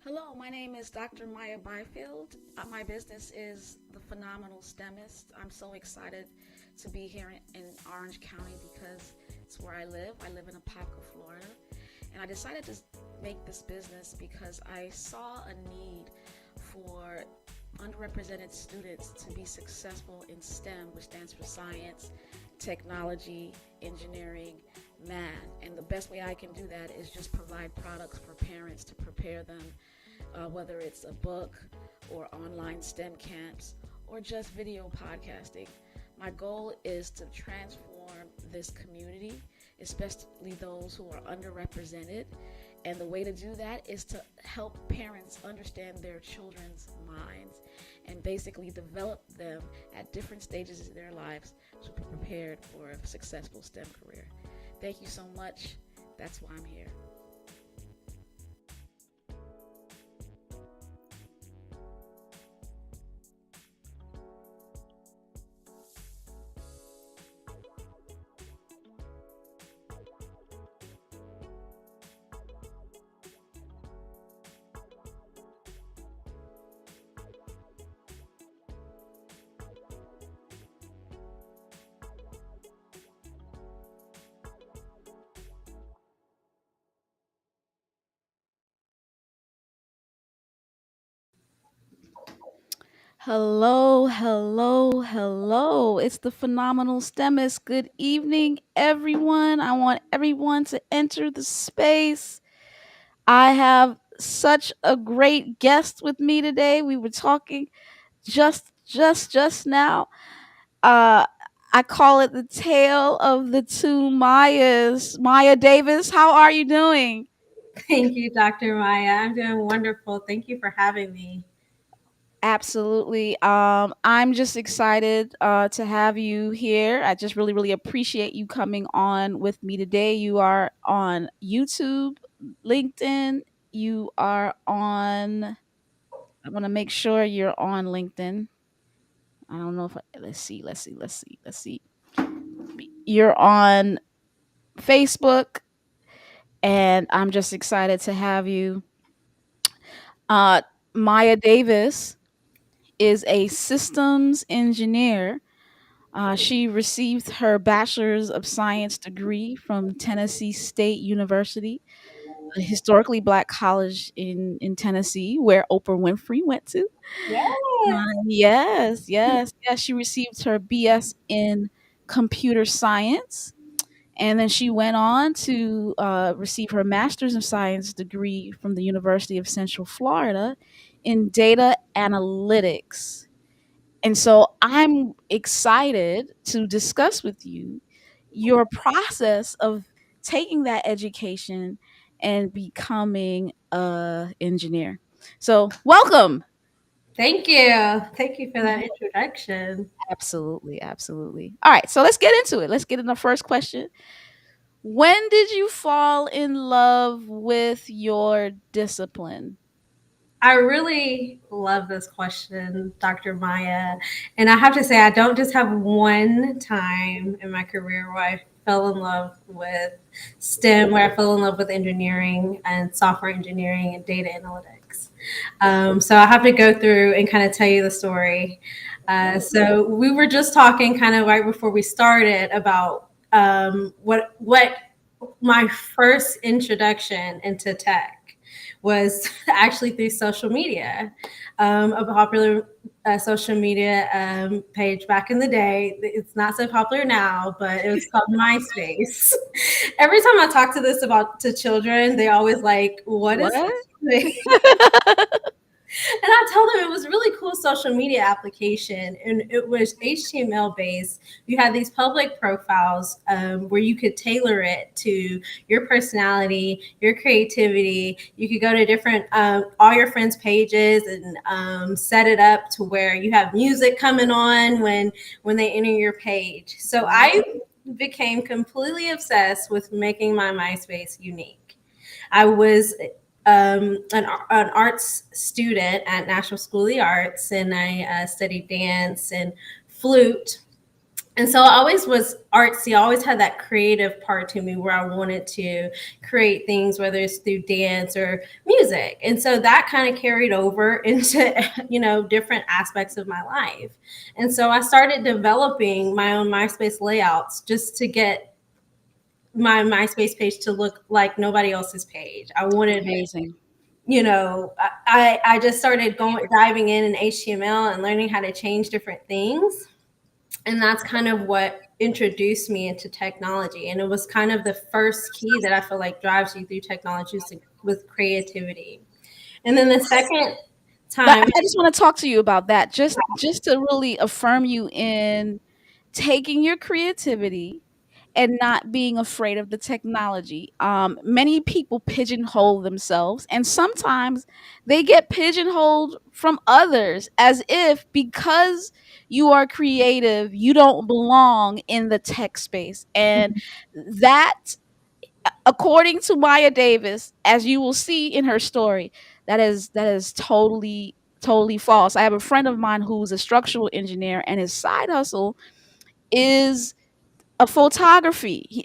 Hello, my name is Dr. Maya Byfield. My business is The Phenomenal STEMist. I'm so excited to be here in Orange County because it's where I live. I live in Apopka, Florida. And I decided to make this business because I saw a need for underrepresented students to be successful in STEM, which stands for science, technology, engineering, math. And the best way I can do that is just provide products for parents to prepare them, whether it's a book or online STEM camps or just video podcasting. My goal is to transform this community, especially those who are underrepresented. And the way to do that is to help parents understand their children's minds and basically develop them at different stages of their lives to be prepared for a successful STEM career. Thank you so much. That's why I'm here. Hello, hello, hello. It's the phenomenal STEMist. Good evening, everyone. I want everyone to enter the space. I have such a great guest with me today. We were talking just now. Uh I call it the tale of the two Mayas. Maya Davis, how are you doing? Thank you, Dr. Maya. I'm doing wonderful. Thank you for having me. Absolutely. I'm just excited to have you here. I just really appreciate you coming on with me today. You are on YouTube, LinkedIn. You are on. I want to make sure you're on LinkedIn. I don't know if let's see. You're on Facebook, and I'm just excited to have you. Uh, Maya Davis is a systems engineer. She received her Bachelor's of Science degree from Tennessee State University, a historically black college in Tennessee, where Oprah Winfrey went to. Yes. She received her BS in computer science, and then she went on to receive her Master's of Science degree from the University of Central Florida in data analytics. And so I'm excited to discuss with you your process of taking that education and becoming a engineer. So, welcome. Thank you. Thank you for that introduction. Absolutely. All right, so let's get into it. Let's get in the first question. When did you fall in love with your discipline? I really love this question, Dr. Maya. And I have to say, I don't just have one time in my career where I fell in love with STEM, where I fell in love with engineering and software engineering and data analytics. So I have to go through and kind of tell you the story. So we were just talking kind of right before we started about what my first introduction into tech was actually through social media. A popular social media page back in the day. It's not so popular now, but it was called MySpace. Every time I talk to this about to children, they always like, "What is What? this?" And I told them it was a really cool social media application, and it was HTML based. You had these public profiles where you could tailor it to your personality, your creativity. You could go to different all your friends' pages and set it up to where you have music coming on when they enter your page. So I became completely obsessed with making my MySpace unique. I was an arts student at National School of the Arts, and I studied dance and flute. And so I always was artsy. I always had that creative part to me where I wanted to create things, whether it's through dance or music. And so that kind of carried over into, different aspects of my life. And so I started developing my own MySpace layouts just to get my MySpace page to look like nobody else's page. I wanted, Amazing. I just started going diving in HTML and learning how to change different things, and that's kind of what introduced me into technology. And it was kind of the first key that I feel like drives you through technology with creativity. And then the second But time, I just want to talk to you about that, just to really affirm you in taking your creativity and not being afraid of the technology. Many people pigeonhole themselves, and sometimes they get pigeonholed from others as if because you are creative, you don't belong in the tech space. And that, according to Maya Davis, as you will see in her story, that is totally false. I have a friend of mine who's a structural engineer, and his side hustle is a photography.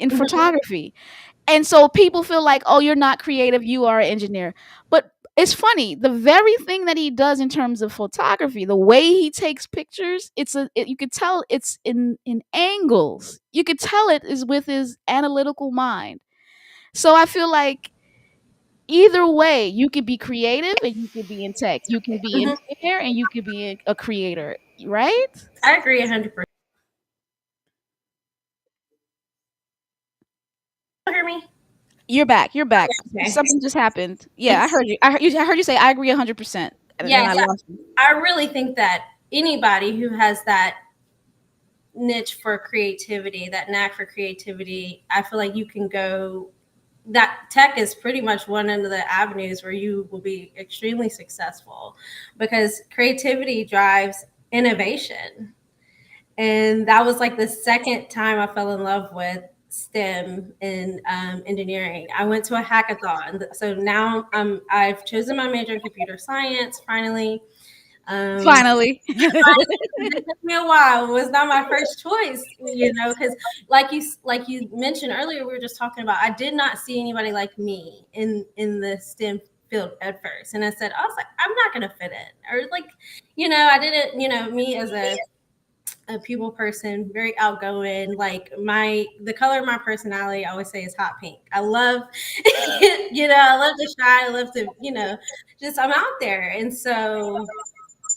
And so people feel like, oh, you're not creative, you are an engineer. But it's funny, the very thing that he does in terms of photography, the way he takes pictures, you could tell it's in angles. You could tell it is with his analytical mind. So I feel like either way, you could be creative and you could be in tech. You can be an mhm, engineer and you could be a creator, right? I agree 100%. Hear me? You're back. You're back. Okay. Something just happened. Yeah, I It's heard you. I heard you say I agree 100%. And then Yes, I lost you. I really think that anybody who has that niche for creativity, that knack for creativity, I feel like you can go, that tech is pretty much one of the avenues where you will be extremely successful, because creativity drives innovation. And that was like the second time I fell in love with STEM and engineering. I went to a hackathon. So now I've chosen my major in computer science finally. Um, Finally. it took me a while. It was not my first choice, because like you mentioned earlier, we were just talking about. I did not see anybody like me in the STEM field at first, and I was like, I'm not gonna fit in, or like, I didn't, me as a people person, very outgoing. Like the color of my personality, I always say is hot pink. I love, I love to shine. I love to, just I'm out there, and so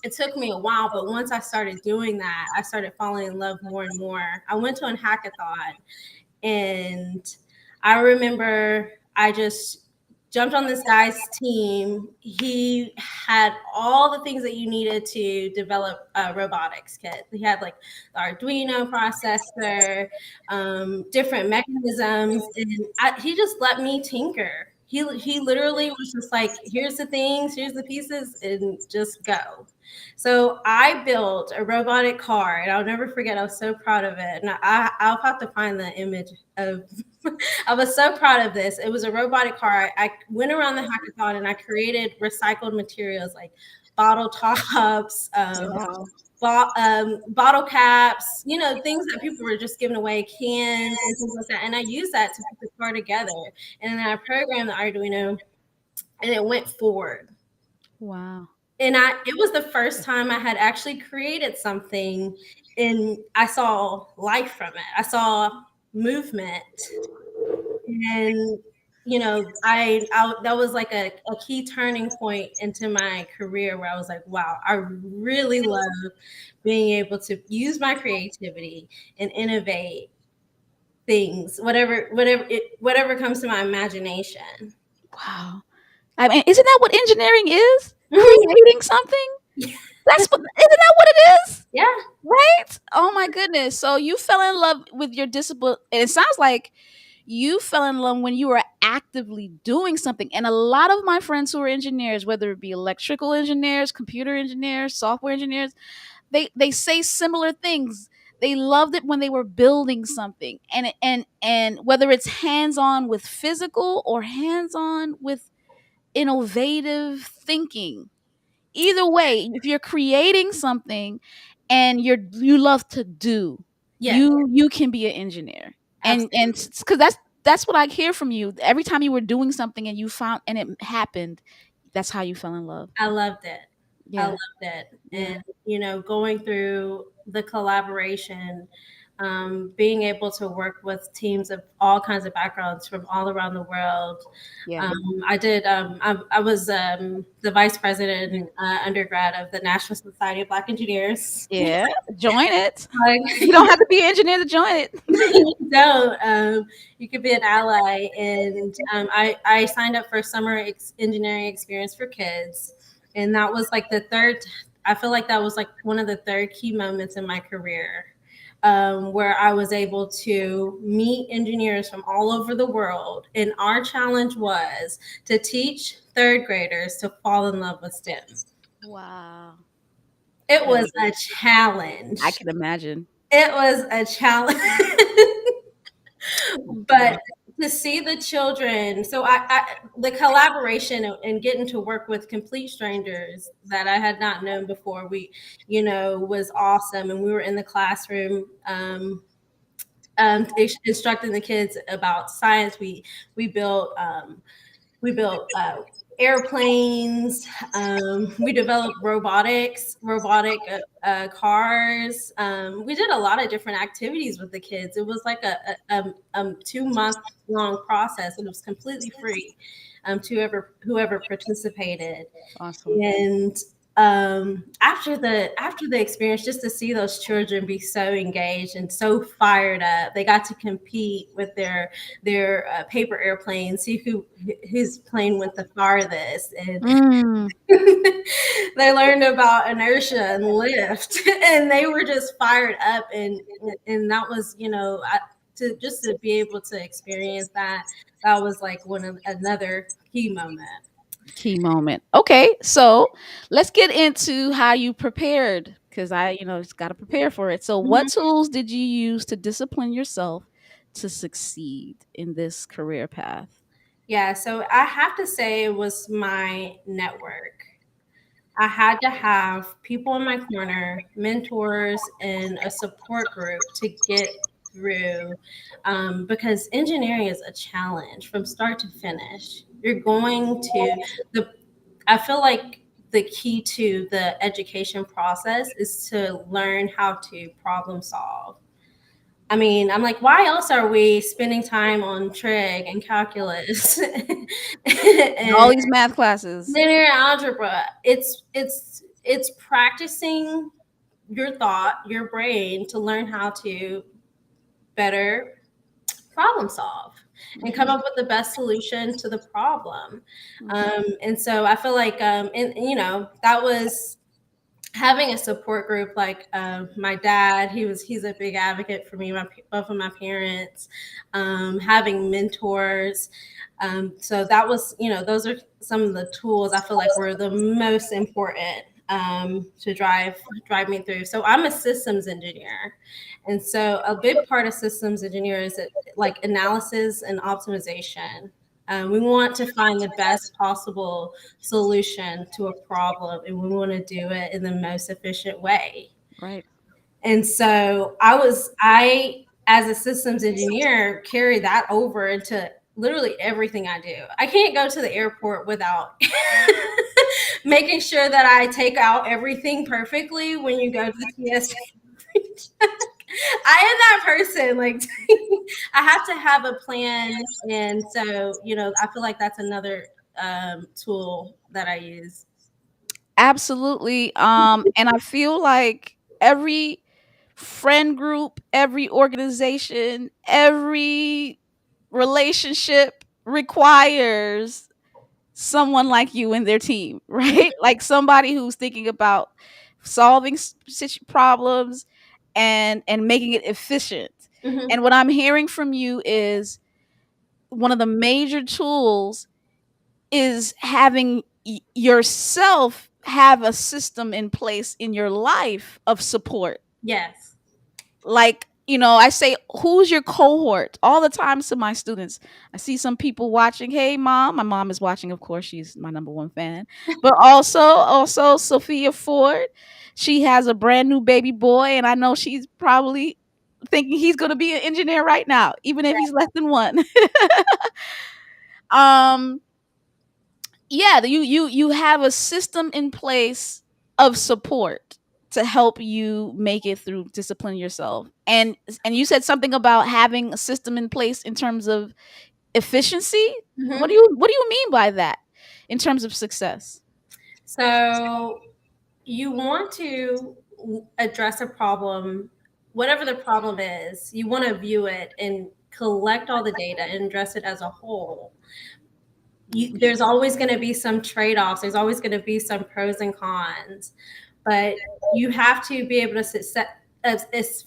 it took me a while, but once I started doing that, I started falling in love more and more. I went to a hackathon, and I remember I just jumped on this guy's team. He had all the things that you needed to develop a robotics kit. He had like the Arduino processor, different mechanisms, and he just let me tinker. He literally was just like, here's the things, here's the pieces, and just go. So I built a robotic car, and I'll never forget. I was so proud of it, and I'll have to find the image of. I was so proud of this. It was a robotic car. I went around the hackathon and I created recycled materials like bottle tops, Wow. bottle caps, things that people were just giving away, cans and things like that. And I used that to put the car together. And then I programmed the Arduino, and it went forward. Wow. And it was the first time I had actually created something, and I saw life from it. I saw movement, and I that was like a key turning point into my career, where I was like, wow, I really love being able to use my creativity and innovate things, whatever comes to my imagination. Wow. I mean, isn't that what engineering is? Mhm. Creating something? Isn't that what it is? Yeah. Right? Oh my goodness. So you fell in love with your discipline. And it sounds like you fell in love when you were actively doing something. And a lot of my friends who are engineers, whether it be electrical engineers, computer engineers, software engineers, they say similar things. They loved it when they were building something. And whether it's hands-on with physical or hands-on with innovative thinking, either way, if you're creating something and you love to do, Yes, You can be an engineer. And absolutely. because that's what I hear from you. Every time you were doing something and you found and it happened, that's how you fell in love. I loved it. I Yeah. loved it. And, Yeah. going through the collaboration, being able to work with teams of all kinds of backgrounds from all around the world. Yeah. I was the vice president undergrad of the National Society of Black Engineers. Yeah. Join it. Like, You don't have to be an engineer to join it. you don't. You could be an ally. And I signed up for summer engineering experience for kids. And that was like the third, I feel like that was like one of the third key moments in my career, where I was able to meet engineers from all over the world. And our challenge was to teach third graders to fall in love with STEM. Wow. It That was is, a I challenge. can imagine. It was a challenge. But to see the children, so the collaboration and getting to work with complete strangers that I had not known before, was awesome. And we were in the classroom, instructing the kids about science. We built we built airplanes. We developed robotic cars. We did a lot of different activities with the kids. It was like a 2 month long process, and it was completely free, to whoever participated. Awesome. And after the experience, just to see those children be so engaged and so fired up, they got to compete with their paper airplane, see whose plane went the farthest, and Mm, they learned about inertia and lift, and they were just fired up. And that was, to be able to experience that, that was like another key moment. key moment. Okay, so let's get into how you prepared because just got to prepare for it. So, what Mhm. tools did you use to discipline yourself to succeed in this career path? Yeah, so I have to say it was my network. I had to have people in my corner, mentors, and a support group to get through, because engineering is a challenge from start to finish. You're going to the. I feel like the key to the education process is to learn how to problem solve. I mean, I'm like, why else are we spending time on trig and calculus All and these math classes. linear algebra? It's practicing your thought, your brain, to learn how to better problem solve and come Mhm, up with the best solution to the problem. mhm. And so I feel like, that was having a support group. Like, my dad, he's a big advocate for me, both of my parents, having mentors. So that was, those are some of the tools I feel like were the most important, to drive me through. So I'm a systems engineer, and so a big part of systems engineer is like analysis and optimization. We want to find the best possible solution to a problem, and we want to do it in the most efficient way. Right. And so I as a systems engineer carry that over into literally everything I do. I can't go to the airport without making sure that I take out everything perfectly when you go to the TSA. I am that person. Like, I have to have a plan, and so, I feel like that's another, tool that I use. Absolutely. And I feel like every friend group, every organization, every relationship requires someone like you in their team, right? Like somebody who's thinking about solving problems and making it efficient. Hmm. And what I'm hearing from you is one of the major tools is having yourself have a system in place in your life of support. Yes. Like, I say, who's your cohort all the time to my students? I see some people watching. Hey, mom. My mom is watching, of course. She's my number one fan. But also Sophia Ford. She has a brand new baby boy, and I know she's probably thinking he's going to be an engineer right now, even if he's less than one. um, yeah, you have a system in place of support to help you make it through discipline yourself. And you said something about having a system in place in terms of efficiency. Mhm. What do you mean by that in terms of success? So you want to address a problem, whatever the problem is, you want to view it and collect all the data and address it as a whole. There's always going to be some trade-offs, there's always going to be some pros and cons, but you have to be able to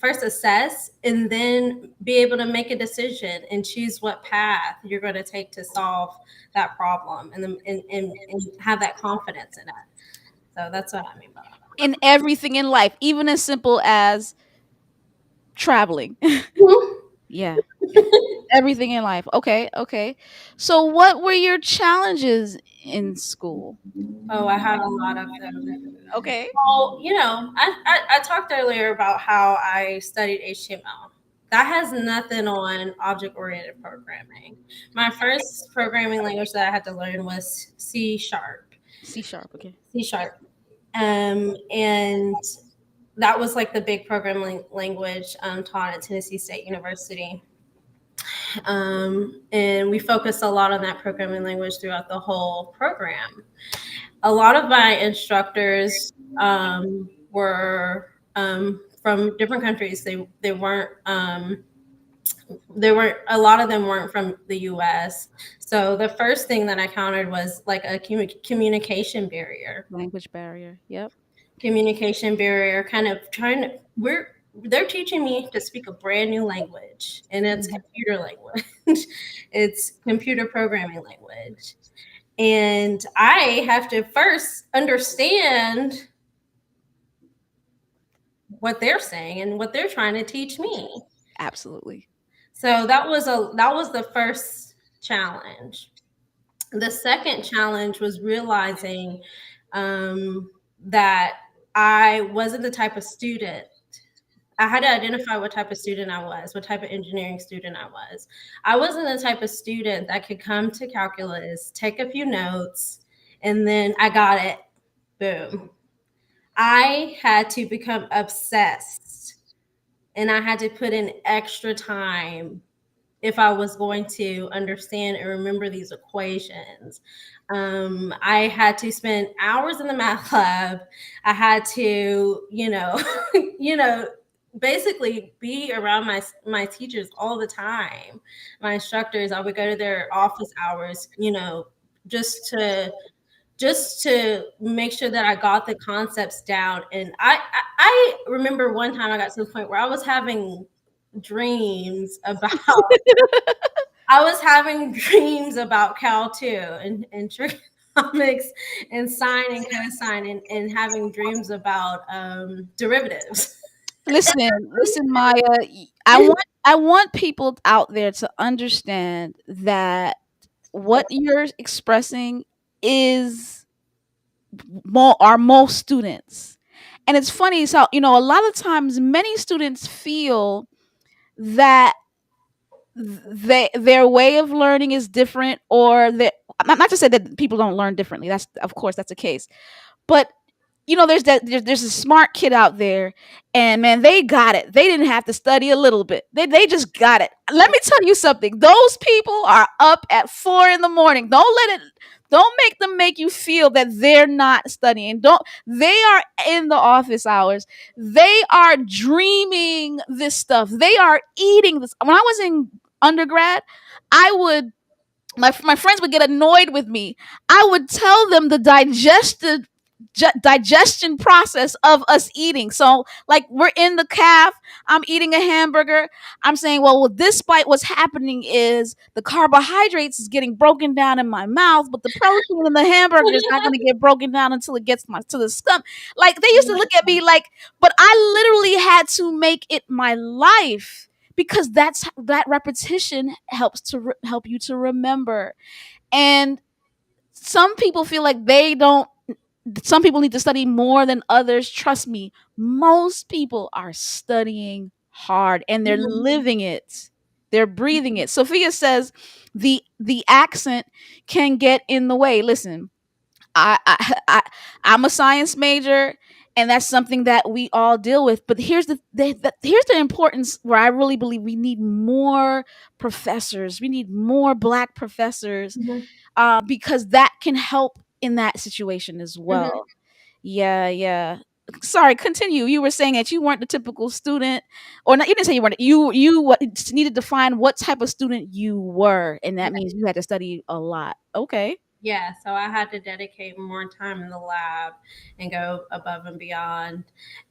first assess and then be able to make a decision and choose what path you're going to take to solve that problem, and have that confidence in it. So that's what I mean by In everything in life, even as simple as traveling. that. Yeah. Everything in life. Okay, okay. So what were your challenges in school? Oh, I had a lot of them. Okay. Well, I talked earlier about how I studied HTML. That has nothing on object oriented programming. My first programming language that I had to learn was C sharp. C sharp, okay. C sharp. And that was like the big programming language taught at Tennessee State University. And we focused a lot on that programming language throughout the whole program. A lot of my instructors were from different countries. They weren't a lot of them weren't from the U.S. So the first thing that I countered was like a communication barrier. Language barrier. Yep. Communication barrier, kind of trying to they're teaching me to speak a brand new language, and it's Mhm. computer language. It's computer programming language. And I have to first understand what they're saying and what they're trying to teach me. Absolutely. So that was the first challenge. The second challenge was realizing that I wasn't the type of student. I had to identify what type of student I was, what type of engineering student I was. I wasn't the type of student that could come to calculus, take a few notes, and then I got it. Boom. I had to become obsessed, and I had to put in extra time if I was going to understand and remember these equations. I had to spend hours in the math lab. I had to, you know, basically be around my teachers all the time. My instructors, I would go to their office hours, just to make sure that I got the concepts down. And I remember one time I got to the point where I was having dreams about Cal 2 and trigonometrics and sine and cosine, and having dreams about derivatives. Listen, Maya. I want people out there to understand that what you're expressing is are most students. And it's funny, so a lot of times many students feel that their way of learning is different, or that, not to say that people don't learn differently. That's, of course, that's the case. But there's a smart kid out there, and man, they got it. They didn't have to study a little bit. They just got it. Let me tell you something. Those people are up at 4 in the morning. Don't make them make you feel that they're not studying. Don't They are in the office hours. They are dreaming this stuff. They are eating this. When I was in undergrad, I would my friends would get annoyed with me. I would tell them the digestion process of us eating. So, like, we're in the calf, I'm eating a hamburger. I'm saying, well, despite what's happening is the carbohydrates is getting broken down in my mouth, but the protein in the hamburger is not going to get broken down until it gets to the stomach. Like, they used to look at me like, but I literally had to make it my life, because that repetition helps to help you to remember. And some people feel like they don't some people need to study more than others. Trust me, most people are studying hard and they're Mhm. living it. They're breathing it. Sophia says the accent can get in the way. Listen, I'm a science major, and that's something that we all deal with. But here's the importance where I really believe we need more professors. We need more Black professors, Mhm. because that can help in that situation as Mhm. well. Yeah, yeah. Sorry, continue. You were saying that you weren't the typical student, or not. You didn't say you weren't. You needed to find what type of student you were, and that means you had to study a lot. Okay. Yeah, so I had to dedicate more time in the lab and go above and beyond.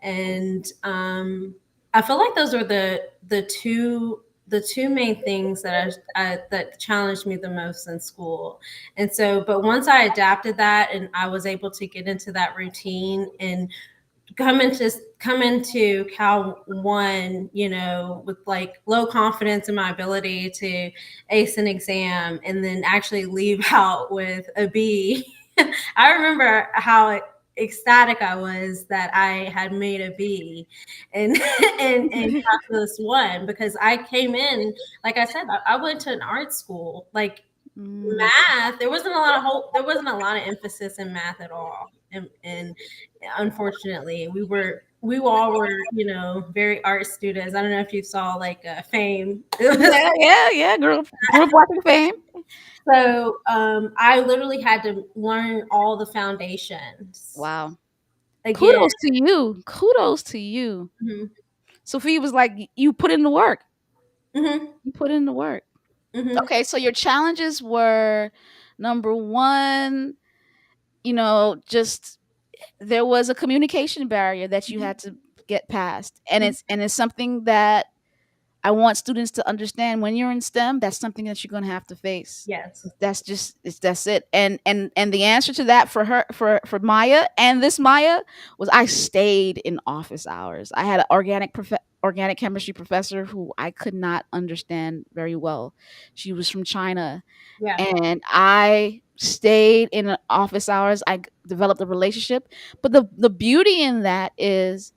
And I feel like those are the two main things that challenged me the most in school. And so, but once I adapted that and I was able to get into that routine and come into Cal one, with like low confidence in my ability to ace an exam and then actually leave out with a B. I remember how ecstatic I was that I had made a B and and calculus one because I came in, like I said, I went to an art school. Like Mm, math, there wasn't a lot of emphasis in math at all. And unfortunately, we all were, very art students. I don't know if you saw like Fame. It was yeah, yeah, yeah. Group watching Fame. so I literally had to learn all the foundations Wow. again. Kudos to you. Kudos to you. Hmm. Sophia was like, you put in the work. Hmm. You put in the work. Hmm. Okay, so your challenges were number one, just there was a communication barrier that you had to get past. And it's something that I want students to understand when you're in STEM, that's something that you're going to have to face. Yes. That's it. And the answer to that for her, for Maya, and this Maya, was I stayed in office hours. I had an organic chemistry professor who I could not understand very well. She was from China, Yeah. and I stayed in office hours. Developed a relationship. But the beauty in that is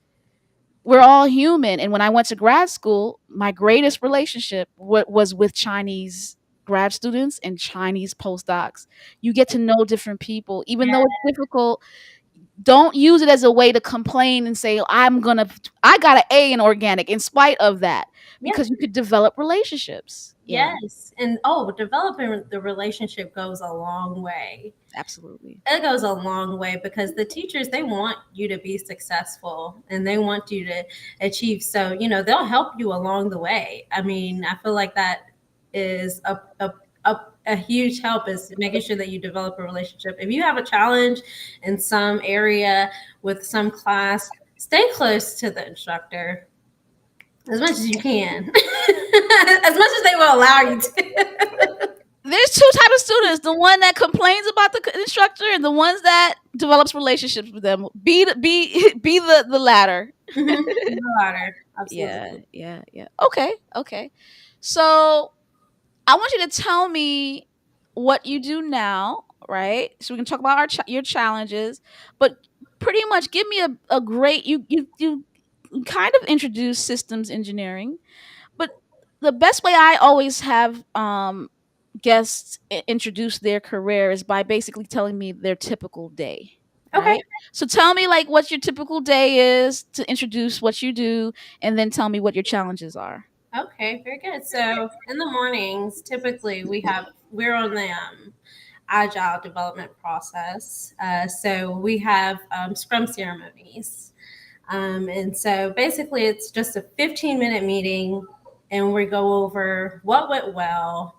we're all human. And when I went to grad school, my greatest relationship was with Chinese grad students and Chinese postdocs. You get to know different people, even though it's difficult. Don't use it as a way to complain and say, I got an A in organic in spite of that, Yeah. because you could develop relationships. Yeah, Yes. And developing the relationship goes a long way. absolutely. It goes a long way because the teachers, they want you to be successful and they want you to achieve. So, they'll help you along the way. I mean, I feel like that is a huge help, is making sure that you develop a relationship. If you have a challenge in some area with some class, stay close to the instructor as much as you can, as much as they will allow you to. There's two types of students: the one that complains about the instructor, and the ones that develops relationships with them. Be the latter. Mhm. The latter, Yeah, absolutely. yeah, yeah. Okay, okay. So I want you to tell me what you do now, right? So we can talk about your challenges, but pretty much give me a great, you kind of introduce systems engineering, but the best way I always have guests introduce their career is by basically telling me their typical day, Okay. right? So tell me like what your typical day is to introduce what you do, and then tell me what your challenges are. Okay, very good. So in the mornings, typically we're on the agile development process. So we have Scrum ceremonies, and so basically it's just a 15-minute meeting, and we go over what went well,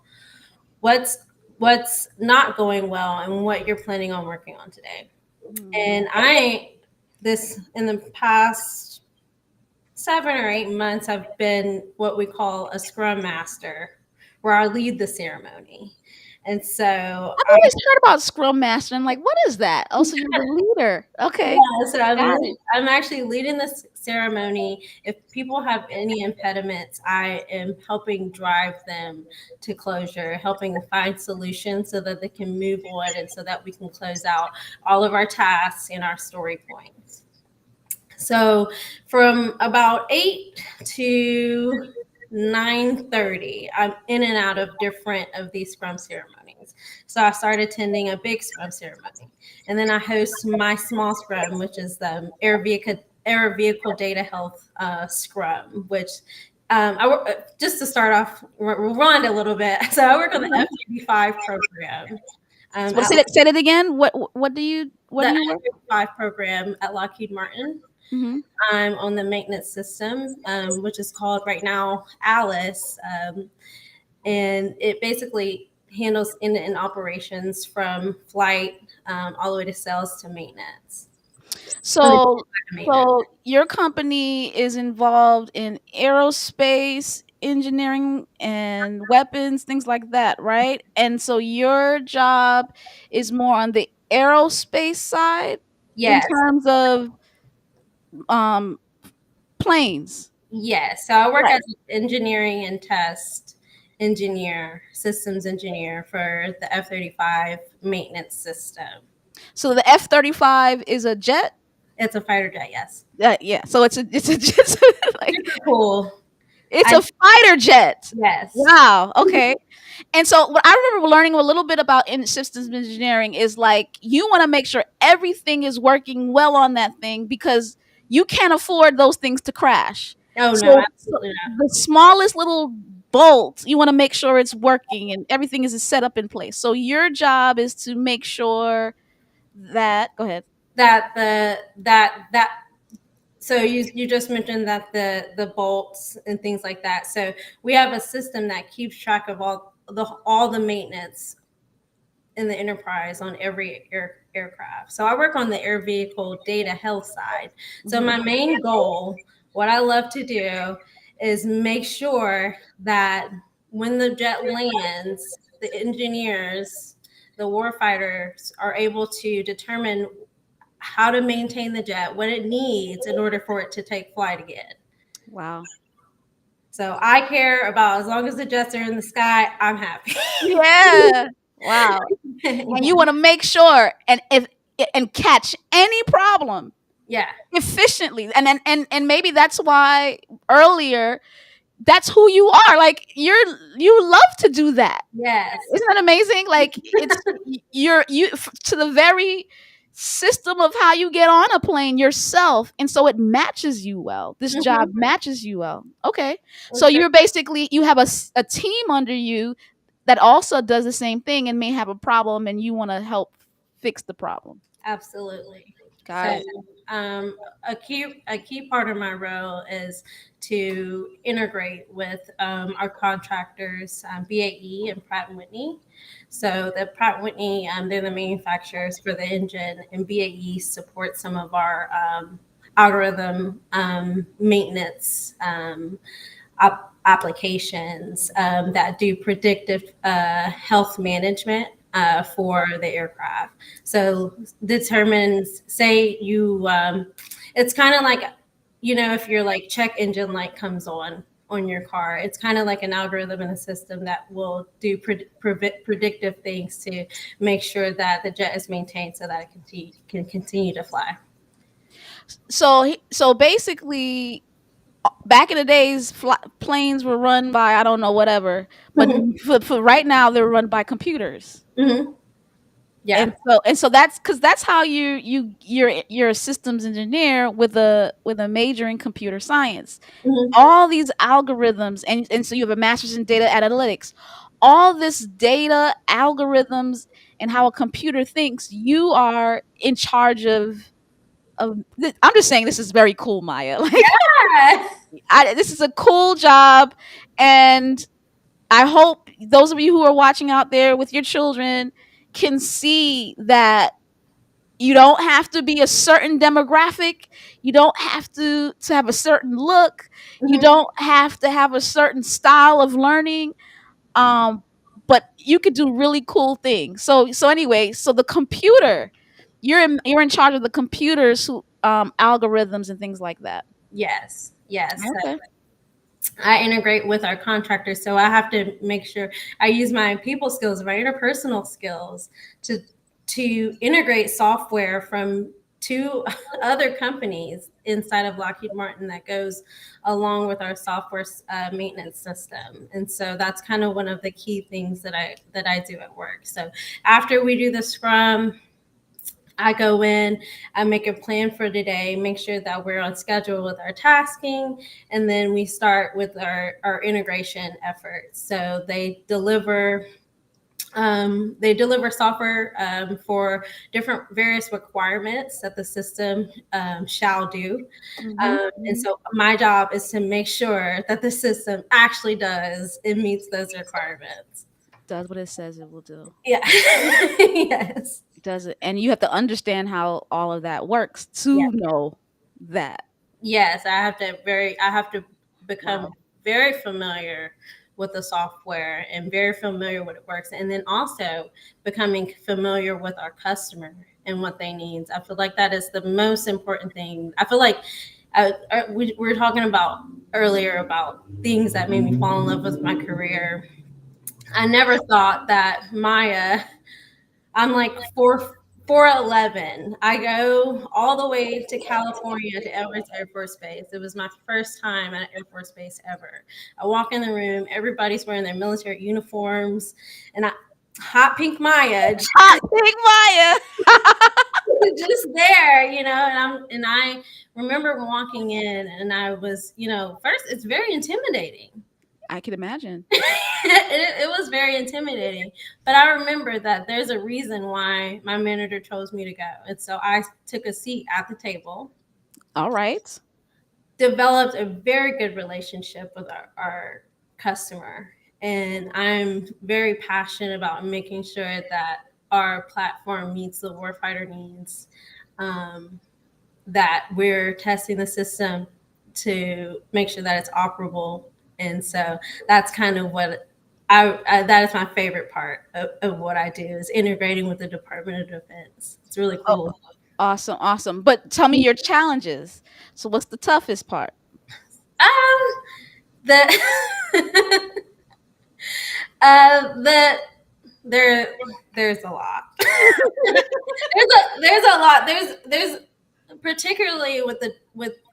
what's what's not going well, and what you're planning on working on today. Hmm. And this in the past 7 or 8 months, I've been what we call a scrum master, where I lead the ceremony. And so I've I, always heard about Scrum Master. I'm like, what is that? Oh, so you're the leader. Okay, yeah, so got it. I'm actually leading this ceremony. If people have any impediments, I am helping drive them to closure, helping find solutions so that they can move on and so that we can close out all of our tasks and our story points. So from about 8 to 9:30, I'm in and out of different of these scrum ceremonies. So I started attending a big scrum ceremony, and then I host my small scrum, which is the air vehicle data health scrum, which just to start off, rewind a little bit. So I work on the F-35 program. What, At say it again. What the do you work? F-35 program at Lockheed Martin. Mm-hmm. I'm on the maintenance system, which is called right now Alice, and it basically handles end-to-end operations from flight all the way to sales to maintenance. So, so your company is involved in aerospace engineering and weapons, things like that, right? And so your job is more on the aerospace side in Yes, terms of um planes. yes. So I work Right. as an engineering and test engineer, systems engineer for the F-35 maintenance system. So the F-35 is a jet. It's a fighter jet, yes. Yeah. So it's a jet. Like Super cool. it's I a fighter jet. yes. Wow. Okay. And so what I remember learning a little bit about in systems engineering is like you want to make sure everything is working well on that thing because you can't afford those things to crash. Oh no, So absolutely not. the smallest little bolt, you want to make sure it's working and everything is set up in place. So your job is to make sure that go ahead. That so you just mentioned that the bolts and things like that. So we have a system that keeps track of all the maintenance in the enterprise on every aircraft. So I work on the air vehicle data health side. So my main goal, what I love to do, is make sure that when the jet lands, the engineers, the warfighters are able to determine how to maintain the jet, what it needs in order for it to take flight again. Wow. So I care about as long as the jets are in the sky, I'm happy. Yeah. Wow. And you want to make sure and catch any problem Yeah. efficiently. And maybe that's why earlier that's who you are. Like you love to do that. Yes. Isn't that amazing? Like it's to the very system of how you get on a plane yourself, and so it matches you well. This job matches you well. Okay, so Okay. you're basically you have a team under you that also does the same thing and may have a problem, and you want to help fix the problem. Absolutely. Got So, it. a key part of my role is to integrate with our contractors, BAE and Pratt and Whitney. So the Pratt and Whitney, they're the manufacturers for the engine, and BAE supports some of our algorithm maintenance applications that do predictive health management for the aircraft. So determines, say you, it's kind of like, if your like check engine light comes on your car, it's kind of like an algorithm in a system that will do predictive things to make sure that the jet is maintained so that it can continue to fly. So basically back in the days, planes were run by I don't know whatever, but for right now they're run by computers. Mm-hmm. Yeah. And so that's because that's how you're a systems engineer with a major in computer science. Mm-hmm. All these algorithms, and so you have a master's in data analytics. All this data algorithms and how a computer thinks. You are in charge of. I'm just saying this is very cool, Maya. Like Yeah. this is a cool job, and I hope those of you who are watching out there with your children can see that you don't have to be a certain demographic. You don't have to have a certain look. You Mm-hmm. don't have to have a certain style of learning. Um, but you could do really cool things. So anyway, so the computer, you're in charge of the computers who algorithms and things like that. Yes. Yes. Okay. I integrate with our contractors, so I have to make sure I use my people skills, my interpersonal skills to integrate software from two other companies inside of Lockheed Martin that goes along with our software maintenance system. And so that's kind of one of the key things that I do at work. So after we do the scrum, I go in, I make a plan for today, make sure that we're on schedule with our tasking, and then we start with our integration efforts. So they deliver software for different various requirements that the system shall do. Mm-hmm. And so my job is to make sure that the system actually does and meets those requirements. Does what it says it will do. Yeah. Yes. Does it, and you have to understand how all of that works Yeah. to know that. Yes, I have to become Wow. very familiar with the software and very familiar with it works, and then also becoming familiar with our customer and what they need. I feel like that is the most important thing. I feel like we were talking about earlier about things that made me fall in love with my career. I never thought that I'm like 4'11". I go all the way to California to Everett Air Force Base. It was my first time at Air Force Base ever. I walk in the room, everybody's wearing their military uniforms, and hot pink Maya, Hot Pink Maya. just there, and I remember walking in, and I was, first it's very intimidating. I can imagine. It was very intimidating. But I remember that there's a reason why my manager chose me to go. And so I took a seat at the table, All right. developed a very good relationship with our customer. And I'm very passionate about making sure that our platform meets the warfighter needs, that we're testing the system to make sure that it's operable. And so that's kind of what that is my favorite part of what I do, is integrating with the Department of Defense. It's really Oh, cool. awesome, awesome. But tell me your challenges. So what's the toughest part? Um, the the there's a lot. there's a lot. There's particularly with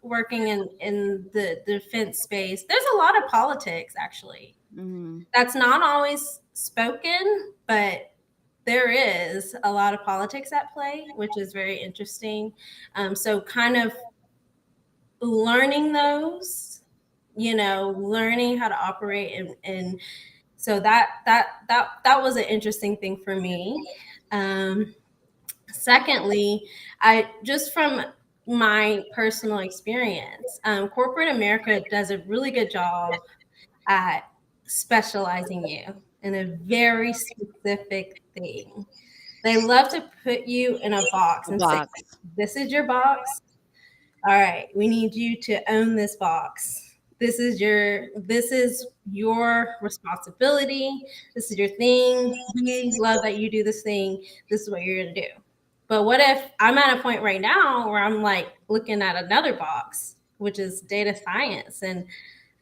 working in the defense space. There's a lot of politics actually. Mm, That's not always spoken, but there is a lot of politics at play, which is very interesting. So kind of learning those, learning how to operate, and so that was an interesting thing for me. Secondly, I just from my personal experience, corporate America does a really good job at specializing you in a very specific thing. They love to put you in a box a and say, box. "This is your box. All right, we need you to own this box. This is your responsibility. This is your thing. We love that you do this thing. This is what you're gonna do." But what if I'm at a point right now where I'm like looking at another box, which is data science and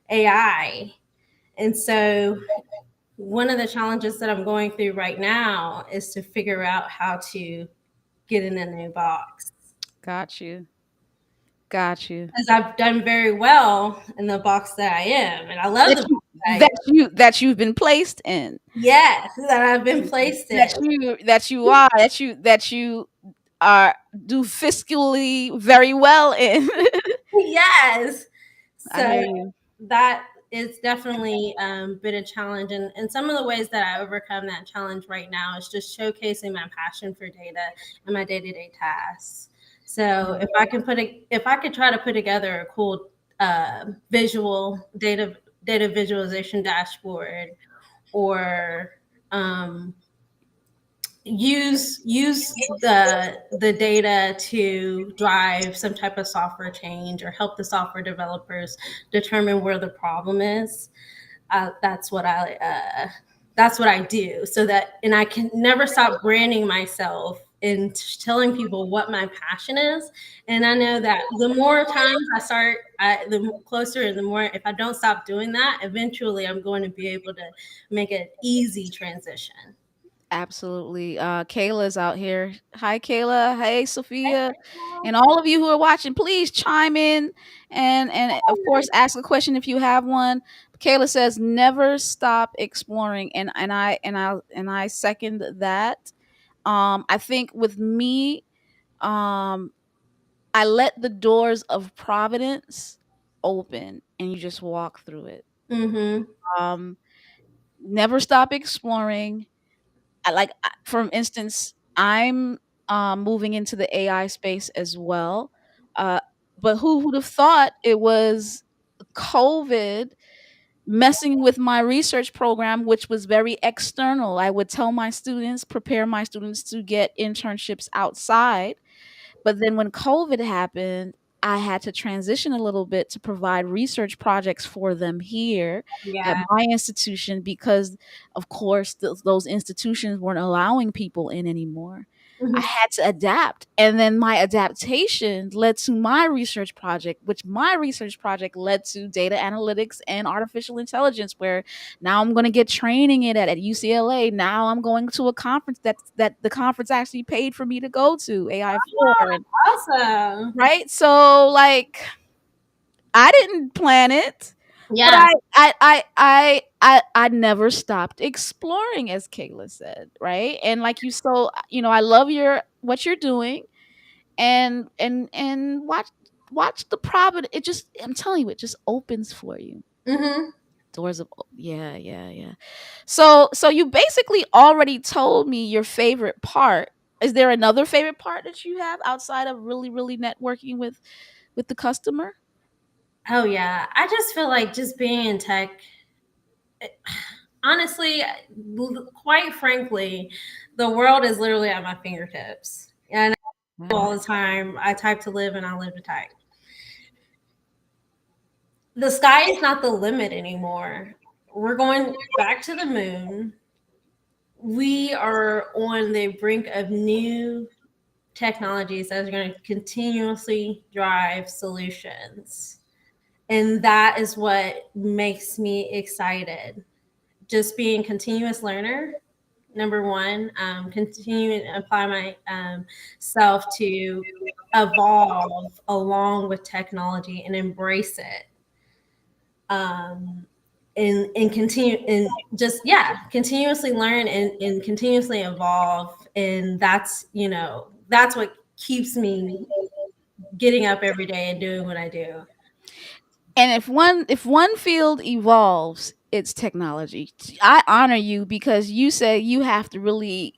AI? And so one of the challenges that I'm going through right now is to figure out how to get in a new box. Got you. Got you. Because I've done very well in the box that I am, and I love That the you box that I am. that you've been placed in. Yes, that I've been placed in. That you are do fiscally very well in. Yes. I hear So you. that is definitely been a challenge. And some of the ways that I overcome that challenge right now is just showcasing my passion for data and my day-to-day tasks. So if I could try to put together a cool visual data visualization dashboard, or um, use the data to drive some type of software change or help the software developers determine where the problem is. That's what I do, so that, and I can never stop branding myself and telling people what my passion is. And I know that the more times the closer, and the more, if I don't stop doing that, eventually I'm going to be able to make an easy transition. Absolutely. Kayla's out here. Hi, Kayla. Hey, Sophia. And all of you who are watching, please chime in and of course ask a question if you have one. Kayla says never stop exploring, and I second that. I think with me, um I let the doors of providence open and you just walk through it. Mm-hmm. Um Never stop exploring. For instance, I'm moving into the AI space as well. Uh, but who would have thought it was COVID messing with my research program, which was very external? I would tell my students, prepare my students to get internships outside, but then when COVID happened, I had to transition a little bit to provide research projects for them here at Yeah. my institution because, of course, those institutions weren't allowing people in anymore. I Mhm. had to adapt. And then my adaptation led to my research project, which my research project led to data analytics and artificial intelligence, where now I'm going to get training in it at UCLA. Now I'm going to a conference that the conference actually paid for me to go to, AI 4. And Awesome. right? So like I didn't plan it, but Yeah. I never stopped exploring, as Kayla said, right? And like I love your what you're doing, and watch the providence. It just I'm telling you, it just opens for you. Mm-hmm. Doors of yeah, yeah, yeah. So you basically already told me your favorite part. Is there another favorite part that you have outside of really networking with the customer? Oh yeah. I just feel like just being in tech, honestly, quite frankly, the world is literally at my fingertips. And Yeah. all the time, I type to live and I live to type. The sky is not the limit anymore. We're going back to the moon. We are on the brink of new technologies that are going to continuously drive solutions. And that is what makes me excited. Just being a continuous learner, number one, continuing to apply my self to evolve along with technology and embrace it. Um, and continue and just continuously learn and continuously evolve, and that's what keeps me getting up every day and doing what I do. And if one field evolves, it's technology. I honor you because you say you have to really,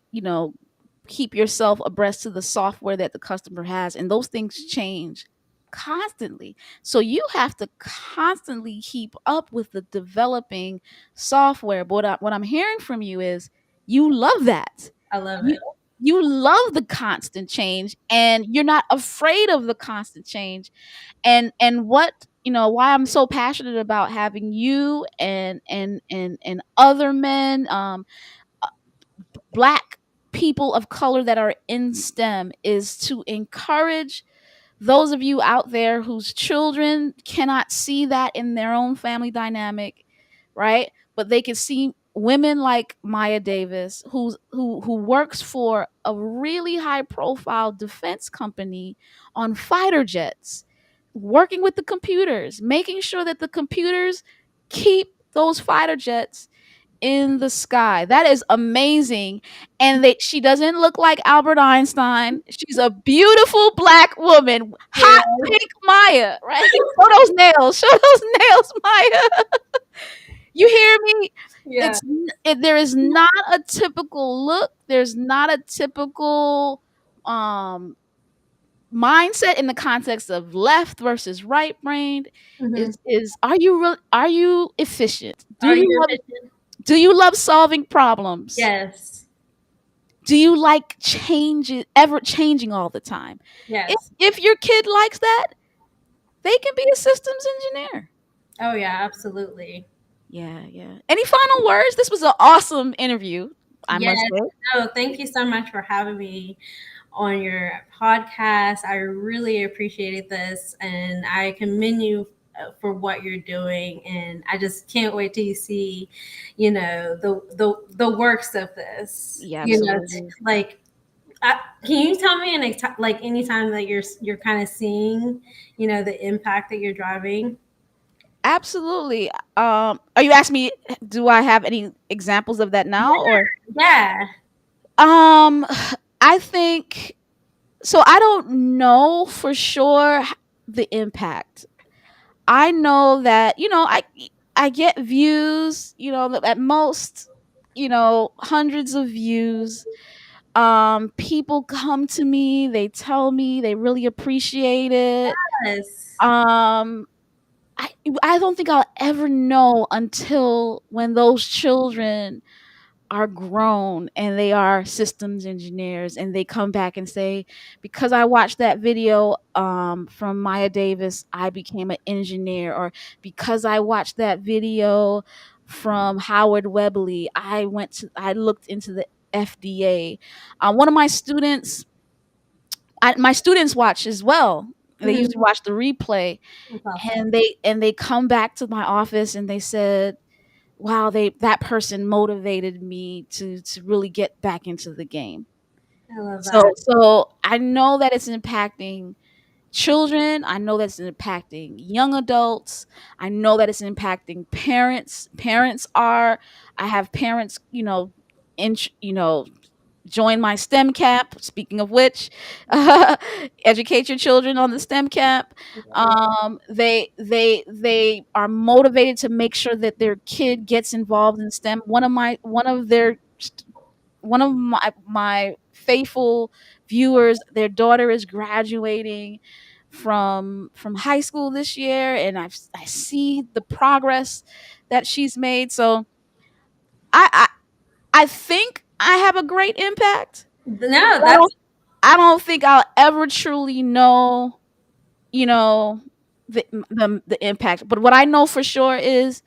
keep yourself abreast to the software that the customer has, and those things change constantly. So you have to constantly keep up with the developing software. But what I'm hearing from you is you love that. I love You it. you love the constant change, and you're not afraid of the constant change. And what why I'm so passionate about having you and other men, black people of color that are in STEM, is to encourage those of you out there whose children cannot see that in their own family dynamic, right? But they can see women like Maya Davis, who works for a really high profile defense company on fighter jets, working with the computers, making sure that the computers keep those fighter jets in the sky. That is amazing. And that she doesn't look like Albert Einstein. She's a beautiful black woman. Yeah. Hot pink Maya, right? Show those nails. Show those nails, Maya. You hear me? Yeah. There is not a typical look. There's not a typical um mindset in the context of left versus right brain. Hmm. Is are you efficient? Do Are you you love efficient? do you love solving problems? Yes. Do you like changes, ever changing all the time? If Yes. if your kid likes that, they can be a systems engineer. Oh yeah, absolutely. Yeah, yeah. Any final words? This was an awesome interview, I Yes. must say. No, thank you so much for having me on your podcast. I really appreciated this, and I commend you for what you're doing, and I just can't wait till you see, the works of this. Yeah, absolutely. Like, can you tell me like any time that you're kind of seeing, the impact that you're driving? Absolutely. Are you asking me, do I have any examples of that now, or Yeah. um I think so. I don't know for sure the impact. I know that, I get views, at most, hundreds of views. People come to me, they tell me they really appreciate it. Yes. Um I I don't think I'll ever know until when those children are grown and they are systems engineers and they come back and say, because I watched that video from Maya Davis, I became an engineer, or because I watched that video from Howard Webley, I looked into the FDA. One of my students watch as well. They usually Mhm. watch the replay, That's awesome. and they come back to my office and they said, wow, they that person motivated me to really get back into the game. I love So that. so I know that it's impacting children, I know that's impacting young adults, I know that it's impacting parents. I have parents, in join my STEM camp. Speaking of which, educate your children on the STEM camp. They are motivated to make sure that their kid gets involved in STEM. One of my faithful viewers, their daughter is graduating from high school this year, and I see the progress that she's made. So I I, I think I have a great impact. No, I don't I don't think I'll ever truly know, you know, the impact. But what I know for sure is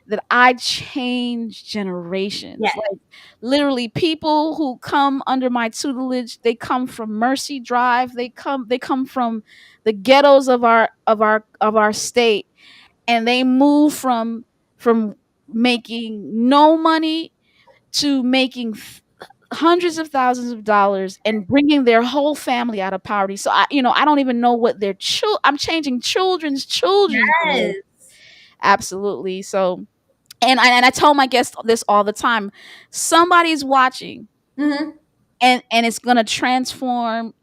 that I change generations. yeah, Like, literally, people who come under my tutelage, they come from Mercy Drive. They come from the ghettos of our state, and they move from making no money to making hundreds of thousands of dollars and bringing their whole family out of poverty. So I don't even know what I'm changing children's lives. yes. Absolutely. So, and I tell my guests this all the time. Somebody's watching, Hmm. and it's going to transform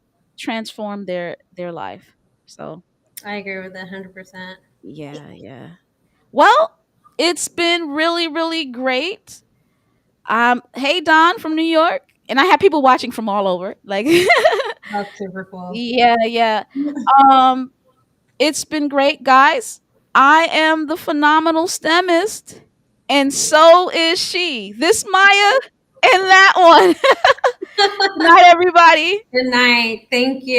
their life. So, I agree with that 100%. yeah, yeah. Well, it's been really, really great. Hey, Don from New York, and I have people watching from all over. Like, That's super cool. yeah, yeah. Um, it's been great, guys. I am the phenomenal STEMist, and so is she. This Maya and that one. Good night, everybody. Good night. Thank you.